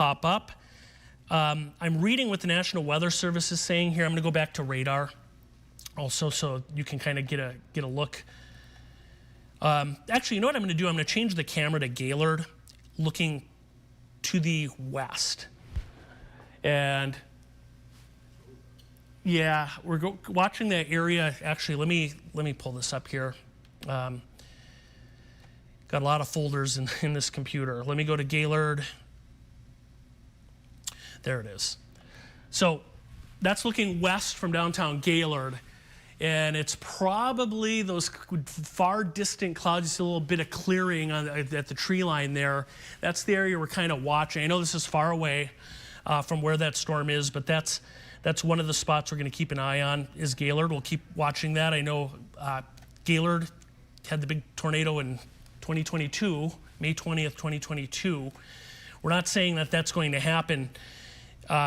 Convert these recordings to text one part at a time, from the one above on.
pop up. I'm reading what the National Weather Service is saying here. I'm going to go back to radar also so you can kind of get a look. Actually, you know what I'm going to do? I'm going to change the camera to Gaylord, looking to the west. And yeah, we're watching that area. Actually, let me pull this up here. Got a lot of folders in this computer. Let me go to Gaylord. There it is. So that's looking west from downtown Gaylord. And it's probably those far distant clouds. You see a little bit of clearing at the tree line there. That's the area we're kind of watching. I know this is far away from where that storm is, but that's one of the spots we're going to keep an eye on is Gaylord. We'll keep watching that. I know Gaylord had the big tornado in 2022, May 20th, 2022. We're not saying that that's going to happen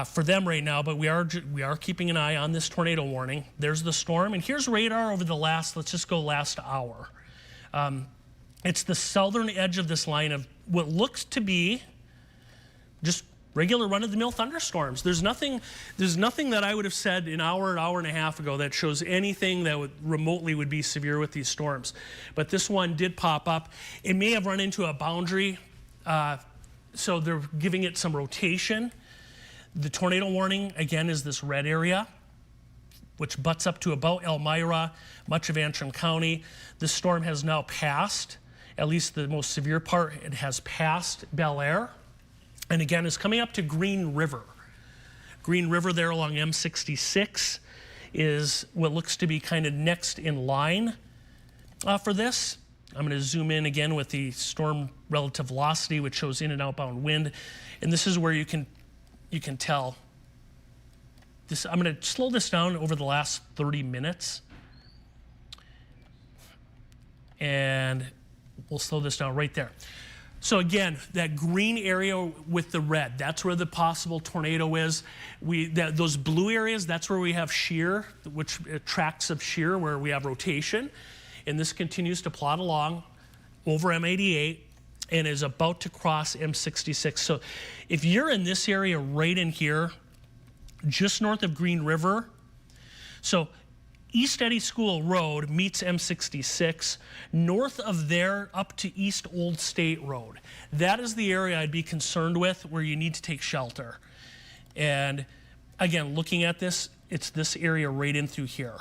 for them right now, but we are keeping an eye on this tornado warning. There's the storm, and here's radar over the last, let's just go last hour. It's the southern edge of this line of what looks to be just regular run-of-the-mill thunderstorms. There's nothing that I would have said an hour and a half ago that shows anything that remotely would be severe with these storms. But this one did pop up. It may have run into a boundary, so they're giving it some rotation. The tornado warning, again, is this red area, which butts up to about Elmira, much of Antrim County. This storm has now passed, at least the most severe part, it has passed Bel Air. And again, it's coming up to Green River. Green River there along M66 is what looks to be kind of next in line for this. I'm going to zoom in again with the storm relative velocity, which shows in and outbound wind. And this is where you can tell this. I'm going to slow this down over the last 30 minutes. And we'll slow this down right there. So again, that green area with the red, that's where the possible tornado is. Those blue areas, that's where we have shear, which tracts of shear where we have rotation. And this continues to plot along over M88 and is about to cross M66. So if you're in this area right in here, just north of Green River, so East Eddy School Road meets M66. North of there up to East Old State Road. That is the area I'd be concerned with where you need to take shelter. And again, looking at this, it's this area right in through here.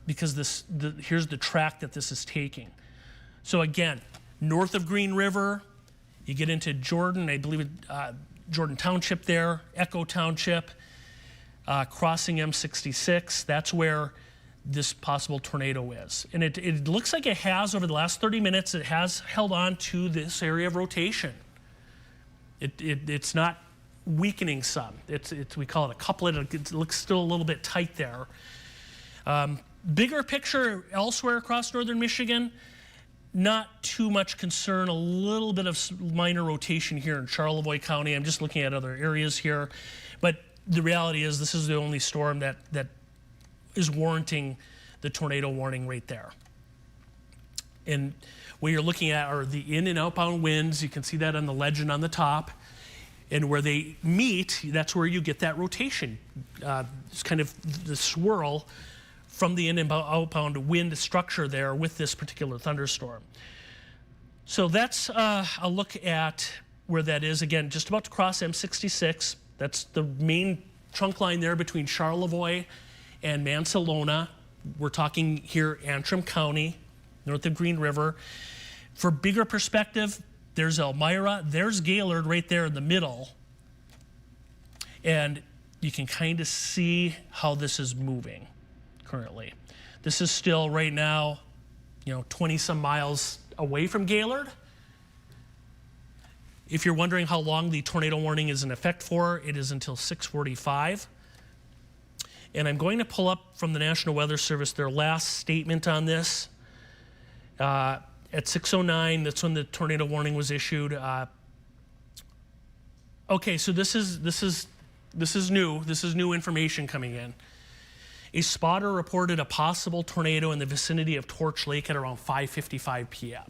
Because here's the track that this is taking. So again, north of Green River, you get into Jordan, I believe Jordan Township there, Echo Township, crossing M66, that's where this possible tornado is. And it looks like it has, over the last 30 minutes, it has held on to this area of rotation. It's not weakening some. We call it a couplet. It looks still a little bit tight there. Bigger picture elsewhere across northern Michigan, not too much concern, a little bit of minor rotation here in Charlevoix County. I'm just looking at other areas here. But the reality is this is the only storm that is warranting the tornado warning right there. And what you're looking at are the in and outbound winds. You can see that on the legend on the top. And where they meet, that's where you get that rotation. It's kind of the swirl from the in and outbound wind structure there with this particular thunderstorm. So that's a look at where that is. Again, just about to cross M66. That's the main trunk line there between Charlevoix and Mansalona. We're talking here Antrim County, north of Green River. For bigger perspective, there's Elmira, there's Gaylord right there in the middle. And you can kind of see how this is moving currently. This is still right now, 20 some miles away from Gaylord. If you're wondering how long the tornado warning is in effect for, it is until 6:45. And I'm going to pull up from the National Weather Service their last statement on this. At 6:09, that's when the tornado warning was issued. Okay, so this is new. This is new information coming in. A spotter reported a possible tornado in the vicinity of Torch Lake at around 5:55 p.m.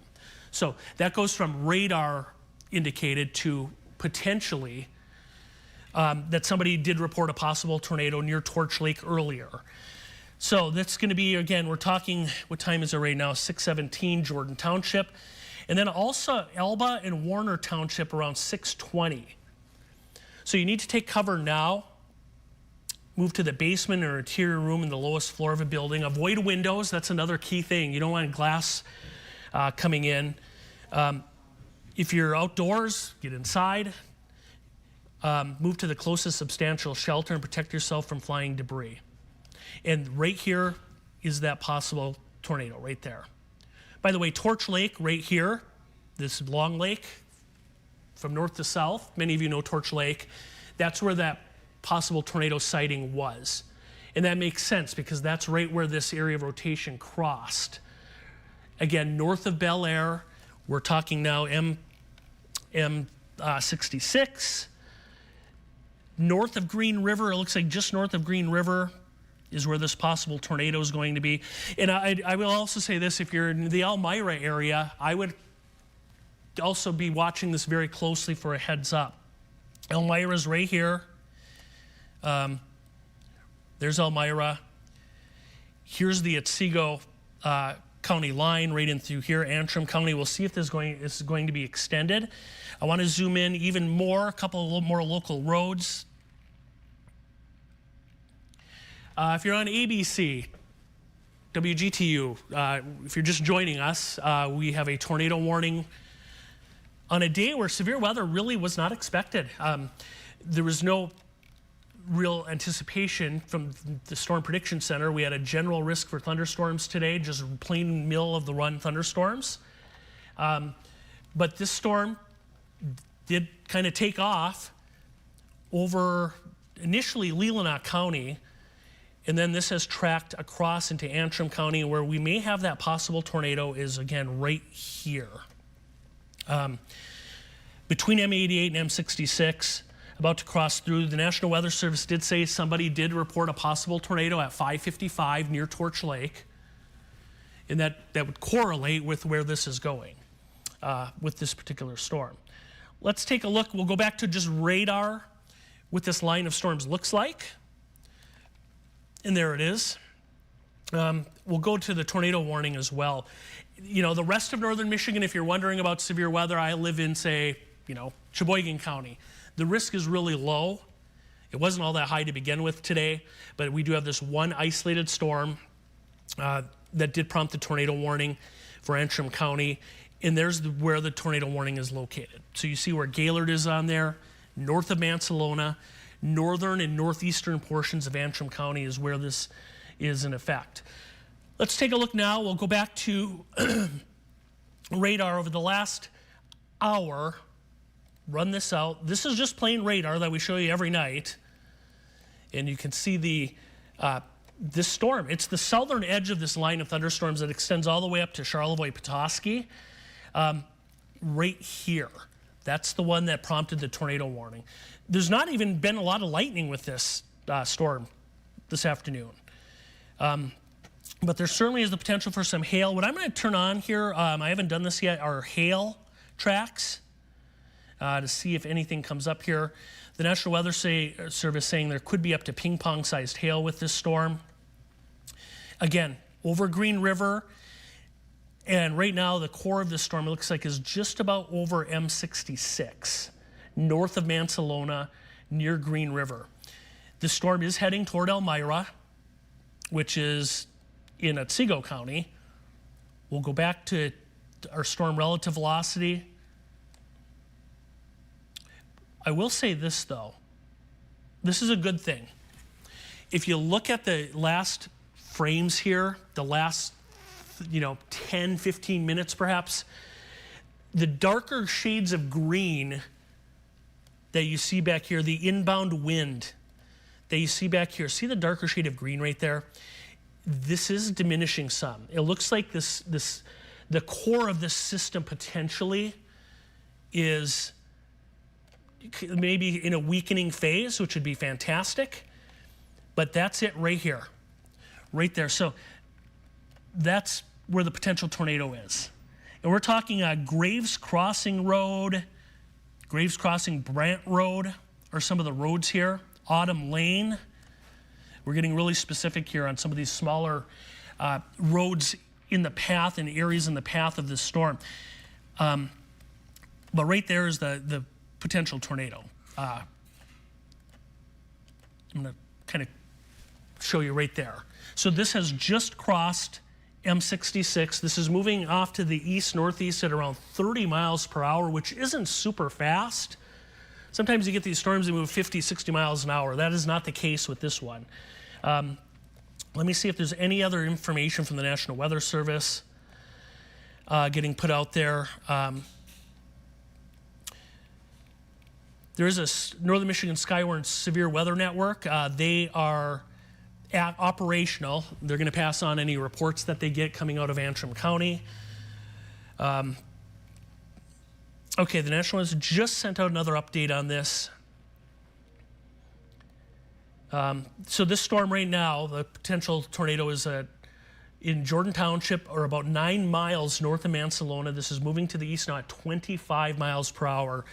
So that goes from radar indicated to potentially, that somebody did report a possible tornado near Torch Lake earlier. So that's going to be, again, we're talking, what time is it right now? 6:17, Jordan Township. And then also Elba and Warner Township around 6:20. So you need to take cover now. Move to the basement or interior room in the lowest floor of a building. Avoid windows. That's another key thing. You don't want glass coming in. If you're outdoors, get inside. Move to the closest substantial shelter and protect yourself from flying debris. And right here is that possible tornado right there. By the way, Torch Lake right here, this long lake from north to south, many of you know Torch Lake, that's where that possible tornado sighting was. And that makes sense because that's right where this area of rotation crossed. Again, north of Bel Air, we're talking now M66. North of Green River, it looks like just north of Green River is where this possible tornado is going to be. And I will also say this, if you're in the Elmira area, I would also be watching this very closely for a heads up. Elmira's right here. There's Elmira. Here's the Otsego County line right in through here, Antrim County. We'll see if this is going to be extended. I want to zoom in even more, a couple more local roads. If you're on ABC, WGTU, if you're just joining us, we have a tornado warning on a day where severe weather really was not expected. There was no real anticipation from the Storm Prediction Center. We had a general risk for thunderstorms today, just plain middle of the run thunderstorms. But this storm did kind of take off over initially Leelanau County, and then this has tracked across into Antrim County, where we may have that possible tornado is, again, right here. Between M88 and M66, about to cross through. The National Weather Service did say somebody did report a possible tornado at 5:55 near Torch Lake, and that would correlate with where this is going with this particular storm. Let's take a look. We'll go back to just radar, what this line of storms looks like. And there it is. We'll go to the tornado warning as well. You know, the rest of northern Michigan, if you're wondering about severe weather, I live in, say, Sheboygan County. The risk is really low. It wasn't all that high to begin with today, but we do have this one isolated storm that did prompt the tornado warning for Antrim County, and there's where the tornado warning is located. So you see where Gaylord is on there, north of Mansalona, northern and northeastern portions of Antrim County is where this is in effect. Let's take a look now. We'll go back to radar over the last hour. Run this out. This is just plain radar that we show you every night. And you can see this storm. It's the southern edge of this line of thunderstorms that extends all the way up to Charlevoix, Petoskey. Right here. That's the one that prompted the tornado warning. There's not even been a lot of lightning with this storm this afternoon. But there certainly is the potential for some hail. What I'm going to turn on here, I haven't done this yet, are hail tracks to see if anything comes up here. The National Weather Service saying there could be up to ping-pong-sized hail with this storm. Again, over Green River, and right now the core of this storm, it looks like, is just about over M66, north of Mansalona, near Green River. The storm is heading toward Elmira, which is in Otsego County. We'll go back to our storm relative velocity. I will say this, though. This is a good thing. If you look at the last frames here, the last 10, 15 minutes perhaps, the darker shades of green that you see back here, the inbound wind that you see back here, see the darker shade of green right there? This is diminishing some. It looks like the core of this system potentially is maybe in a weakening phase, which would be fantastic, but that's it right here, right there. So that's where the potential tornado is. And we're talking Graves Crossing Road, Graves Crossing, Brant Road are some of the roads here. Autumn Lane. We're getting really specific here on some of these smaller roads in the path and areas in the path of this storm. But right there is the potential tornado. I'm going to kind of show you right there. So this has just crossed M66. This is moving off to the east-northeast at around 30 miles per hour, which isn't super fast. Sometimes you get these storms that move 50, 60 miles an hour. That is not the case with this one. Let me see if there's any other information from the National Weather Service getting put out there. There is a Northern Michigan Skywarn Severe Weather Network. They are operational. They're going to pass on any reports that they get coming out of Antrim County. Okay, the National has just sent out another update on this. So this storm right now, the potential tornado is in Jordan Township, or about 9 miles north of Mansalona. This is moving to the east now at 25 miles per hour.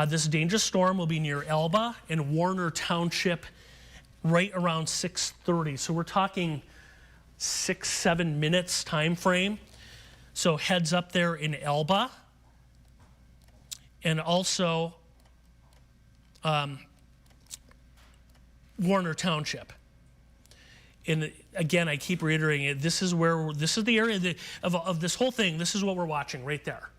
This dangerous storm will be near Elba and Warner Township right around 6:30. So we're talking 6-7 minutes time frame. So heads up there in Elba. And also Warner Township. And again, I keep reiterating it. This is the area of this whole thing. This is what we're watching right there.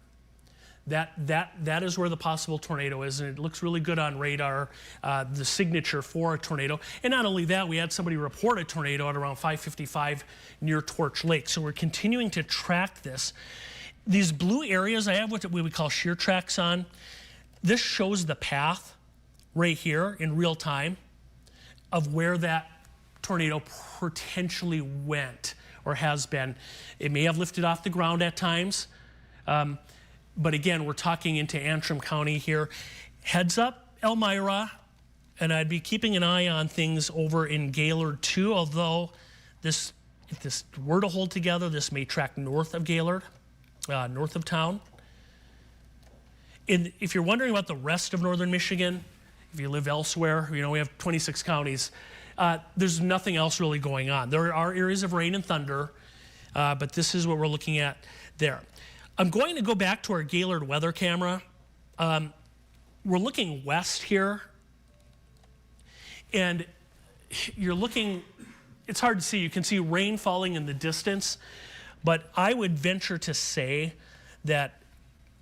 That is where the possible tornado is, and it looks really good on radar, the signature for a tornado. And not only that, we had somebody report a tornado at around 5:55 near Torch Lake. So we're continuing to track this. These blue areas, I have what we would call shear tracks on. This shows the path right here in real time of where that tornado potentially went or has been. It may have lifted off the ground at times. But again, we're talking into Antrim County here. Heads up, Elmira, and I'd be keeping an eye on things over in Gaylord too, although if this were to hold together, this may track north of Gaylord, north of town. And if you're wondering about the rest of northern Michigan, if you live elsewhere, we have 26 counties, there's nothing else really going on. There are areas of rain and thunder, but this is what we're looking at there. I'm going to go back to our Gaylord weather camera. We're looking west here, and you're looking, it's hard to see. You can see rain falling in the distance, but I would venture to say that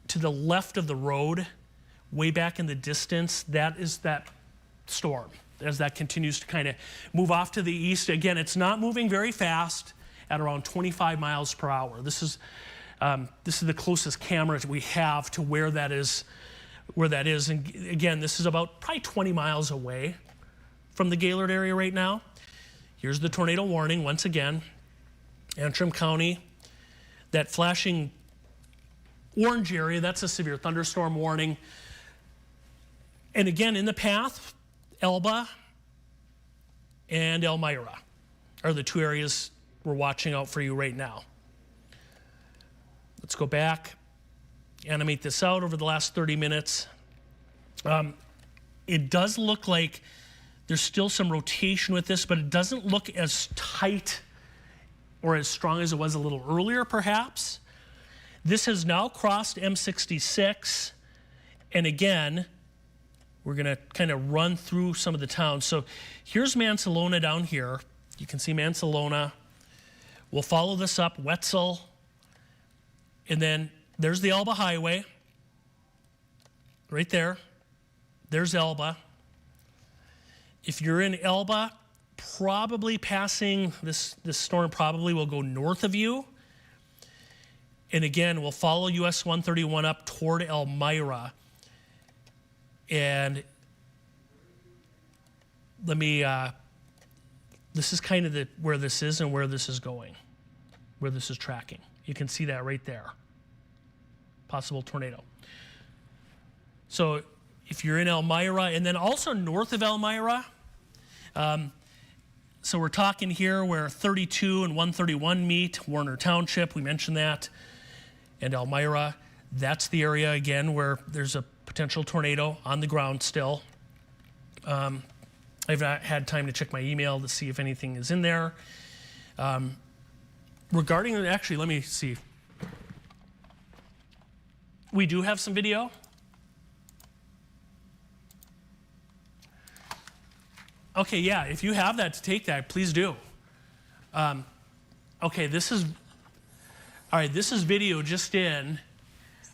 to the left of the road, way back in the distance, that is that storm as that continues to kind of move off to the east. Again, it's not moving very fast at around 25 miles per hour. This is the closest camera we have to where that is. And again, this is about probably 20 miles away from the Gaylord area right now. Here's the tornado warning once again. Antrim County, that flashing orange area, that's a severe thunderstorm warning. And again, in the path, Elba and Elmira are the two areas we're watching out for you right now. Let's go back, animate this out over the last 30 minutes. It does look like there's still some rotation with this, but it doesn't look as tight or as strong as it was a little earlier, perhaps. This has now crossed M66, and again, we're going to kind of run through some of the towns. So here's Mansalona down here. You can see Mansalona. We'll follow this up, Wetzel, and then there's the Elba Highway, right there. There's Elba. If you're in Elba, probably passing, this storm probably will go north of you. And again, we'll follow US 131 up toward Elmira. And let me, this is kind of where this is and where this is going, where this is tracking. You can see that right there. Possible tornado. So if you're in Elmira, and then also north of Elmira, so we're talking here where 32 and 131 meet, Warner Township, we mentioned that, and Elmira. That's the area, again, where there's a potential tornado on the ground still. I've not had time to check my email to see if anything is in there. Regarding, actually, let me see. We do have some video. Okay, yeah, if you have that to take that, please do. Okay, this is video just in.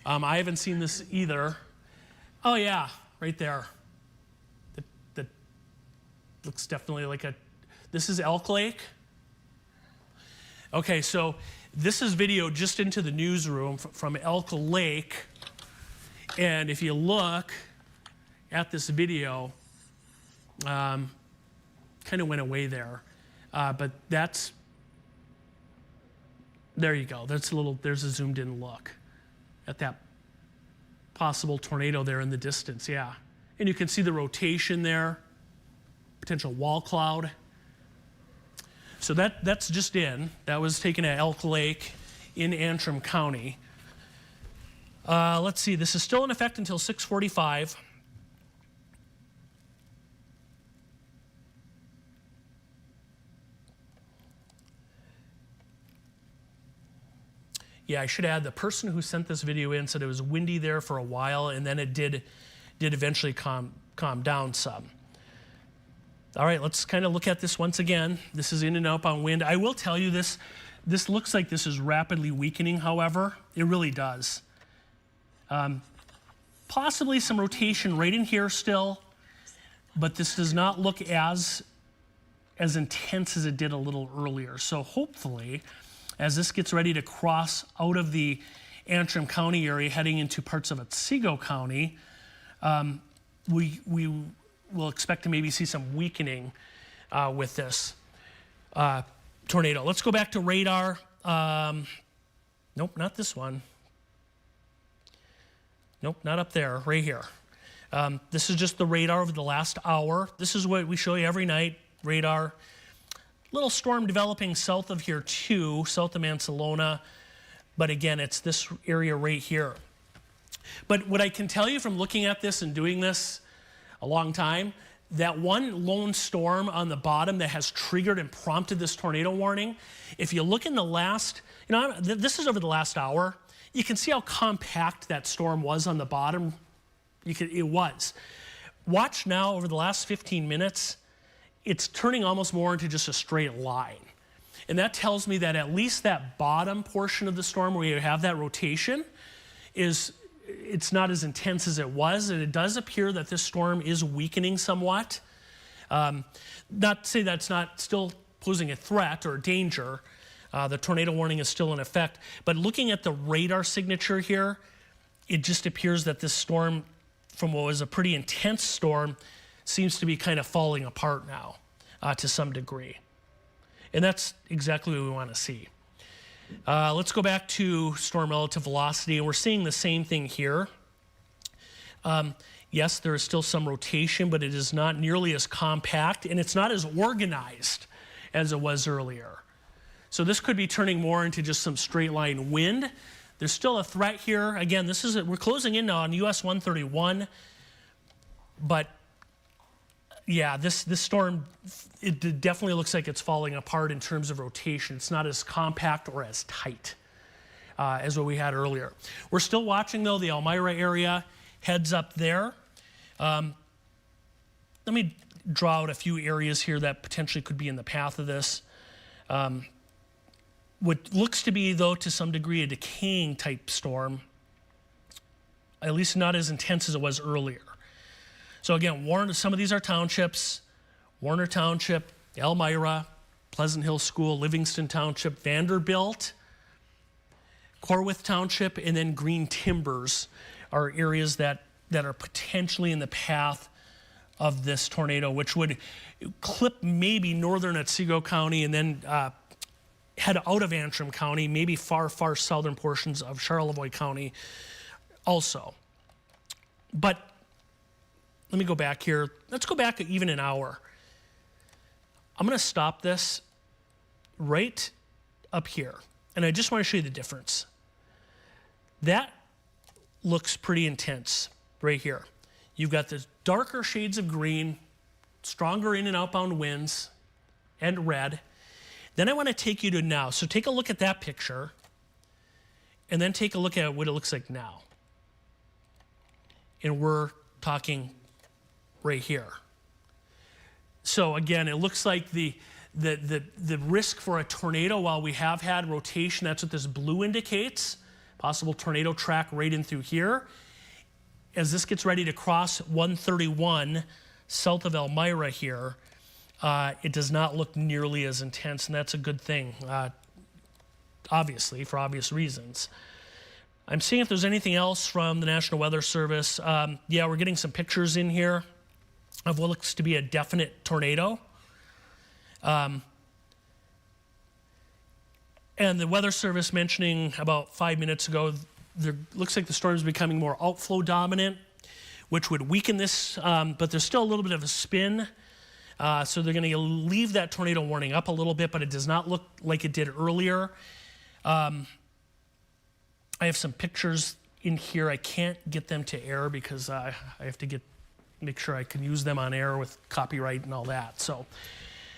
I haven't seen this either. Oh yeah, right there. That looks definitely like this is Elk Lake. Okay, so this is video just into the newsroom from Elk Lake. And if you look at this video, kind of went away there. But there you go. There's a zoomed in look at that possible tornado there in the distance, yeah. And you can see the rotation there, potential wall cloud. So that's just in. That was taken at Elk Lake in Antrim County. Let's see, this is still in effect until 6:45. Yeah, I should add, the person who sent this video in said it was windy there for a while, and then it did eventually calm down some. All right, let's kind of look at this once again. This is in and out on wind. I will tell you this looks like this is rapidly weakening, however. It really does. Possibly some rotation right in here still, but this does not look as intense as it did a little earlier. So hopefully, as this gets ready to cross out of the Antrim County area heading into parts of Otsego County, we will expect to maybe see some weakening with this tornado. Let's go back to radar. Nope, not this one. Nope, not up there, right here. This is just the radar over the last hour. This is what we show you every night, radar. Little storm developing south of here too, south of Mansalona. But again, it's this area right here. But what I can tell you from looking at this and doing this a long time, that one lone storm on the bottom that has triggered and prompted this tornado warning, if you look in the last, this is over the last hour, you can see how compact that storm was on the bottom. It was. Watch now over the last 15 minutes, it's turning almost more into just a straight line. And that tells me that at least that bottom portion of the storm where you have that rotation it's not as intense as it was, and it does appear that this storm is weakening somewhat. Not to say that's not still posing a threat or a danger. The tornado warning is still in effect. But looking at the radar signature here, it just appears that this storm, from what was a pretty intense storm, seems to be kind of falling apart now to some degree. And that's exactly what we want to see. Let's go back to storm relative velocity, and we're seeing the same thing here. Yes, there is still some rotation, but it is not nearly as compact, and it's not as organized as it was earlier. So this could be turning more into just some straight line wind. There's still a threat here. Again, we're closing in now on US 131, but yeah, this storm, it definitely looks like it's falling apart in terms of rotation. It's not as compact or as tight as what we had earlier. We're still watching, though, the Elmira area, heads up there. Let me draw out a few areas here that potentially could be in the path of this. What looks to be, though, to some degree, a decaying type storm, at least not as intense as it was earlier. So again, some of these are townships: Warner Township, Elmira, Pleasant Hill School, Livingston Township, Vanderbilt, Corwith Township, and then Green Timbers are areas that are potentially in the path of this tornado, which would clip maybe northern Otsego County and then head out of Antrim County, maybe far, far southern portions of Charlevoix County also. But let me go back here. Let's go back even an hour. I'm going to stop this right up here. And I just want to show you the difference. That looks pretty intense right here. You've got the darker shades of green, stronger in and outbound winds, and red. Then I want to take you to now. So take a look at that picture, and then take a look at what it looks like now. And we're talking right here. So again, it looks like the risk for a tornado, while we have had rotation, that's what this blue indicates, possible tornado track right in through here. As this gets ready to cross 131 south of Elmira here, it does not look nearly as intense, and that's a good thing, obviously, for obvious reasons. I'm seeing if there's anything else from the National Weather Service. Yeah, we're getting some pictures in here of what looks to be a definite tornado. And the Weather Service mentioning about 5 minutes ago, there looks like the storm is becoming more outflow dominant, which would weaken this, but there's still a little bit of a spin. So they're going to leave that tornado warning up a little bit, but it does not look like it did earlier. I have some pictures in here. I can't get them to air because I have to make sure I can use them on air with copyright and all that. So,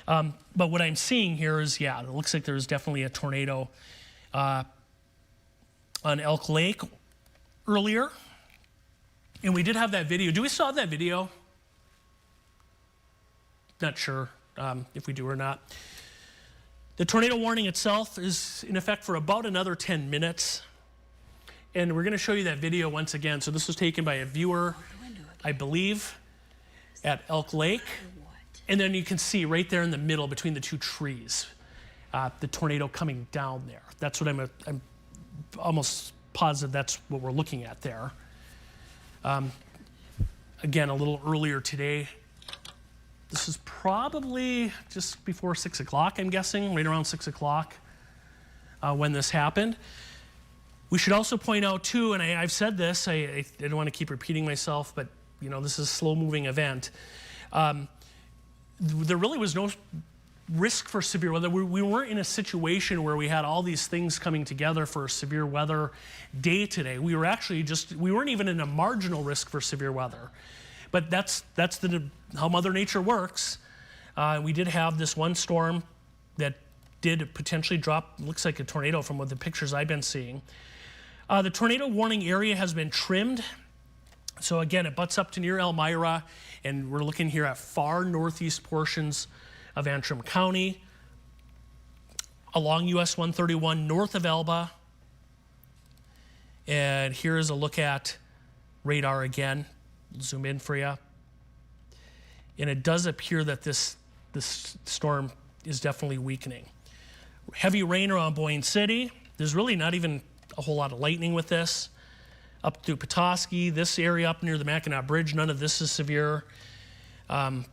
but what I'm seeing here is, yeah, it looks like there's definitely a tornado on Elk Lake earlier. And we did have that video. Do we still have that video? Not sure if we do or not. The tornado warning itself is in effect for about another 10 minutes. And we're going to show you that video once again. So this was taken by a viewer, I believe, at Elk Lake. And then you can see right there in the middle between the two trees, the tornado coming down there. That's what I'm almost positive that's what we're looking at there. Again, a little earlier today. This is probably just before 6 o'clock, I'm guessing, right around 6 o'clock when this happened. We should also point out too, and I've said this, I don't want to keep repeating myself, but you know, this is a slow-moving event. There really was no risk for severe weather. We weren't in a situation where we had all these things coming together for a severe weather day today. We were actually we weren't even in a marginal risk for severe weather. But that's how Mother Nature works. We did have this one storm that did potentially drop, looks like a tornado from what the pictures I've been seeing. The tornado warning area has been trimmed. So again, it butts up to near Elmira, and we're looking here at far northeast portions of Antrim County, along US 131 north of Elba. And here is a look at radar again. Zoom in for you. And it does appear that this storm is definitely weakening. Heavy rain around Boyne City. There's really not even a whole lot of lightning with this. Up through Petoskey, this area up near the Mackinac Bridge, none of this is severe. And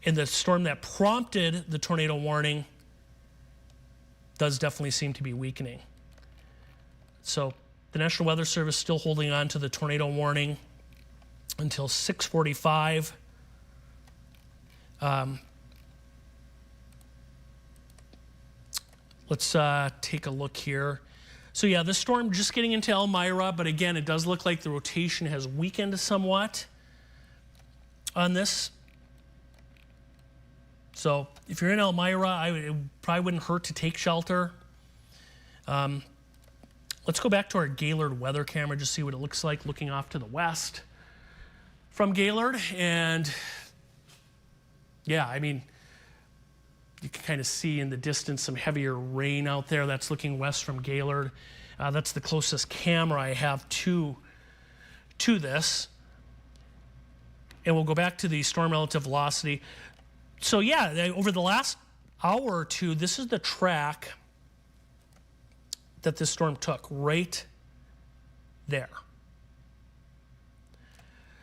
the storm that prompted the tornado warning does definitely seem to be weakening. So the National Weather Service still holding on to the tornado warning until 6:45. Let's take a look here. So yeah, this storm just getting into Elmira, but again, it does look like the rotation has weakened somewhat on this. So if you're in Elmira, it probably wouldn't hurt to take shelter. Let's go back to our Gaylord weather camera, just see what it looks like looking off to the west from Gaylord. And yeah, I mean, you can kind of see in the distance some heavier rain out there. That's looking west from Gaylord. That's the closest camera I have to this. And we'll go back to the storm relative velocity. So yeah, over the last hour or two, this is the track that this storm took, right there.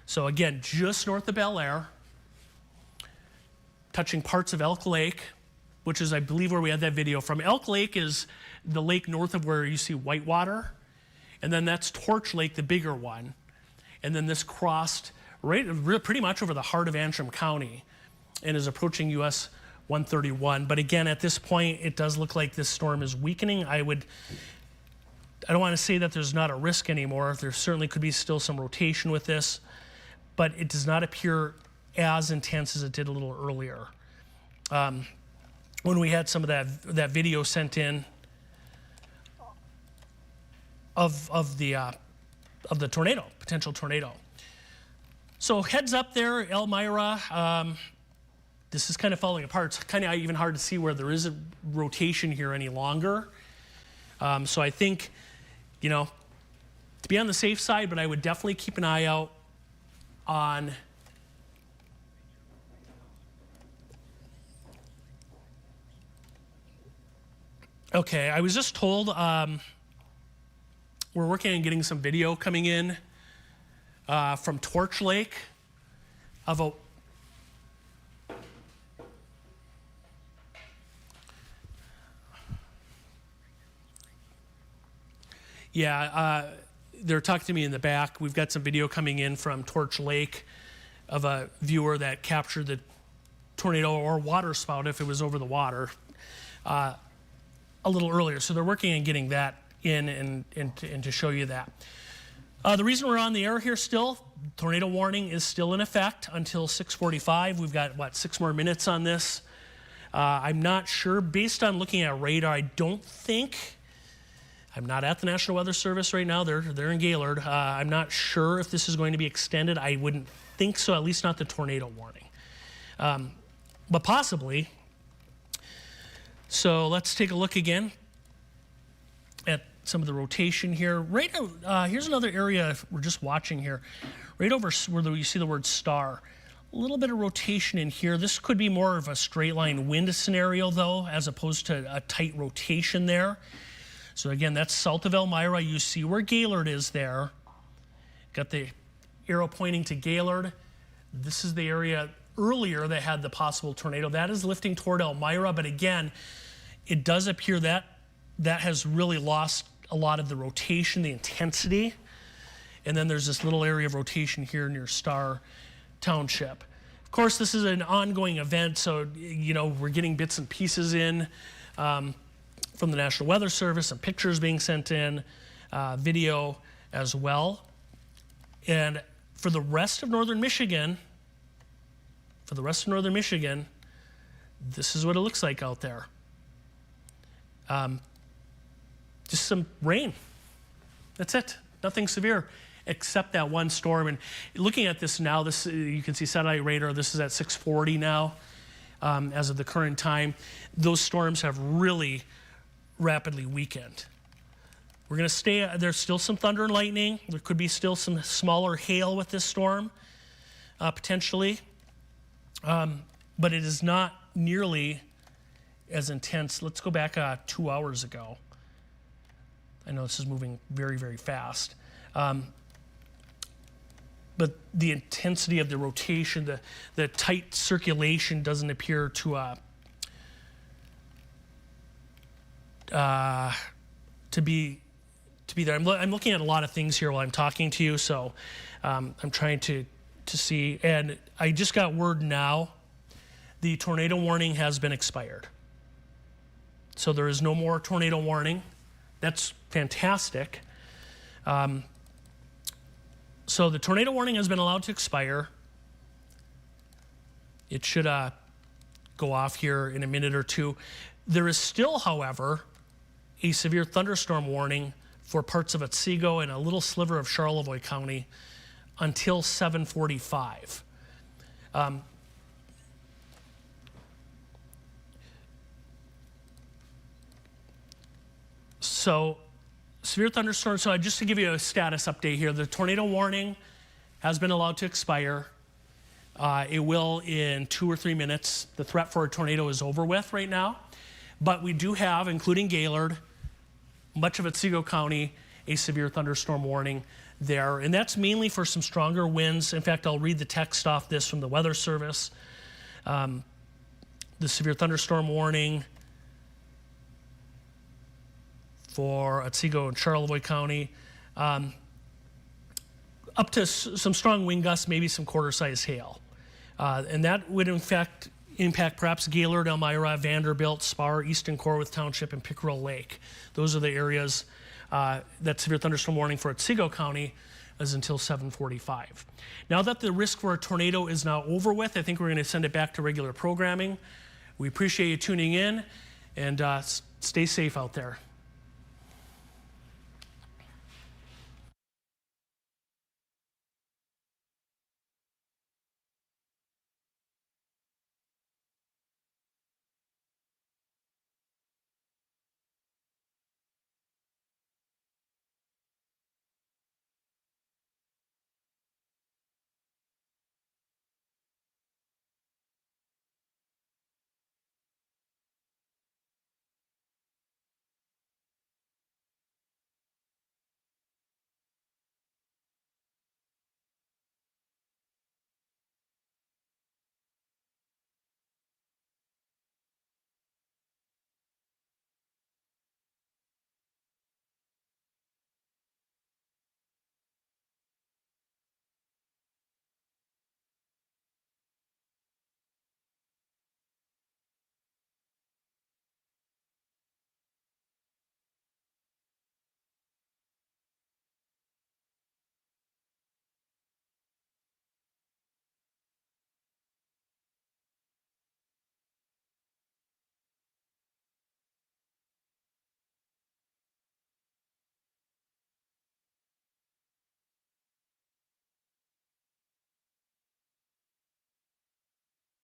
So again, just north of Bel Air, touching parts of Elk Lake, which is, I believe, where we had that video from. Elk Lake is the lake north of where you see Whitewater, and then that's Torch Lake, the bigger one. And then this crossed pretty much over the heart of Antrim County and is approaching US 131. But again, at this point, it does look like this storm is weakening. I would I don't want to say that there's not a risk anymore. There certainly could be still some rotation with this, but it does not appear as intense as it did a little earlier. When we had some of that video sent in of the tornado, potential tornado. So heads up there, Elmira. This is kind of falling apart. It's kind of even hard to see where there is a rotation here any longer. So I think, you know, to be on the safe side, but I would definitely keep an eye out on okay, I was just told we're working on getting some video coming in from Torch Lake of a they're talking to me in the back. We've got some video coming in from Torch Lake of a viewer that captured the tornado or water spout if it was over the water a little earlier. So they're working on getting that in and to show you that. The reason we're on the air here still, tornado warning is still in effect until 6:45. We've got, what, 6 more minutes on this. I'm not sure. Based on looking at radar, I don't think, I'm not at the National Weather Service right now. They're in Gaylord. I'm not sure if this is going to be extended. I wouldn't think so, at least not the tornado warning. But possibly. So let's take a look again at some of the rotation here. Right, here's another area we're just watching here. Right over where you see the word star. A little bit of rotation in here. This could be more of a straight line wind scenario though, as opposed to a tight rotation there. So again, that's south of Elmira. You see where Gaylord is there. Got the arrow pointing to Gaylord. This is the area earlier that had the possible tornado. That is lifting toward Elmira, but again, it does appear that that has really lost a lot of the rotation, the intensity. And then there's this little area of rotation here near Star Township. Of course, this is an ongoing event, so you know we're getting bits and pieces in from the National Weather Service, and pictures being sent in, video as well. And for the rest of northern Michigan, this is what it looks like out there. Just some rain. That's it. Nothing severe except that one storm. And looking at this now, this you can see satellite radar. This is at 6:40 now, as of the current time. Those storms have really rapidly weakened. We're going to stay. There's still some thunder and lightning. There could be still some smaller hail with this storm, potentially, but it is not nearly as intense. Let's go back 2 hours ago. I know this is moving very, very fast. But the intensity of the rotation, the tight circulation doesn't appear to be there. I'm looking at a lot of things here while I'm talking to you, so I'm trying to see. And I just got word now, the tornado warning has been expired. So there is no more tornado warning. That's fantastic. So the tornado warning has been allowed to expire. It should go off here in a minute or two. There is still, however, a severe thunderstorm warning for parts of Otsego and a little sliver of Charlevoix County until 7:45. So severe thunderstorm. So just to give you a status update here, the tornado warning has been allowed to expire. It will in 2 or 3 minutes. The threat for a tornado is over with right now. But we do have, including Gaylord, much of Otsego County, a severe thunderstorm warning there. And that's mainly for some stronger winds. In fact, I'll read the text off this from the Weather Service. The severe thunderstorm warning for Otsego and Charlevoix County. Up to some strong wind gusts, maybe some quarter-size hail. And that would, in fact, impact perhaps Gaylord, Elmira, Vanderbilt, Spar, Easton Corwith Township, and Pickerel Lake. Those are the areas that severe thunderstorm warning for Otsego County is until 7:45. Now that the risk for a tornado is now over with, I think we're going to send it back to regular programming. We appreciate you tuning in, and stay safe out there.